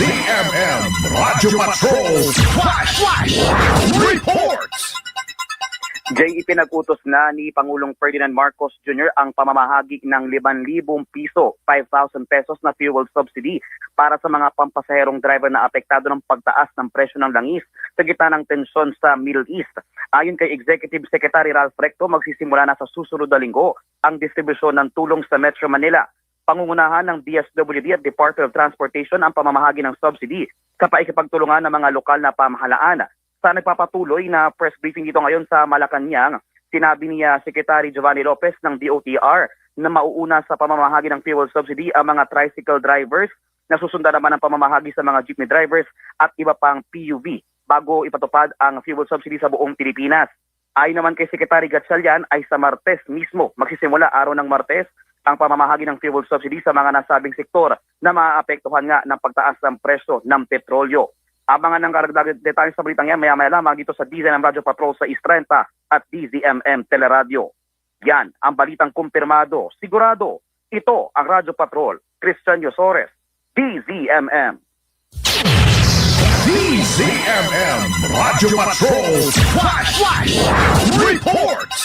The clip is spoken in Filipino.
DZMM Radyo Patrol Flash Reports. Jay, ipinag-utos na ni Pangulong Ferdinand Marcos Jr. ang pamamahagi ng 5,000 piso, 5,000 pesos na fuel subsidy para sa mga pampasaherong driver na apektado ng pagtaas ng presyo ng langis sa gitna ng tensyon sa Middle East. Ayon kay Executive Secretary Ralph Recto, magsisimula na sa susunod na linggo ang distribusyon ng tulong sa Metro Manila. Pangungunahan ng DSWD at Department of Transportation ang pamamahagi ng subsidy kapaikipagtulungan ng mga lokal na pamahalaan. Sa nagpapatuloy na press briefing dito ngayon sa Malacanang, sinabi niya Secretary Giovanni Lopez ng DOTR na mauuna sa pamamahagi ng fuel subsidy ang mga tricycle drivers na susundan naman ang pamamahagi sa mga jeepney drivers at iba pang PUV bago ipatupad ang fuel subsidy sa buong Pilipinas. Ayon naman kay Secretary Gatchalian ay sa Martes mismo, magsisimula araw ng Martes, ang pamamahagi ng fuel subsidy sa mga nasabing sektor na maaapektuhan nga ng pagtaas ng presyo ng petrolyo. Abangan ng karagdagang detalye sa balitang yan maya-maya lamang dito sa DZMM Radio Patrol sa Is 30 at DZMM Teleradio. Yan ang balitang kumpirmado, sigurado. Ito ang Radio Patrol. Christian Yosores, DZMM. DZMM Radyo Patrol Flash Reports.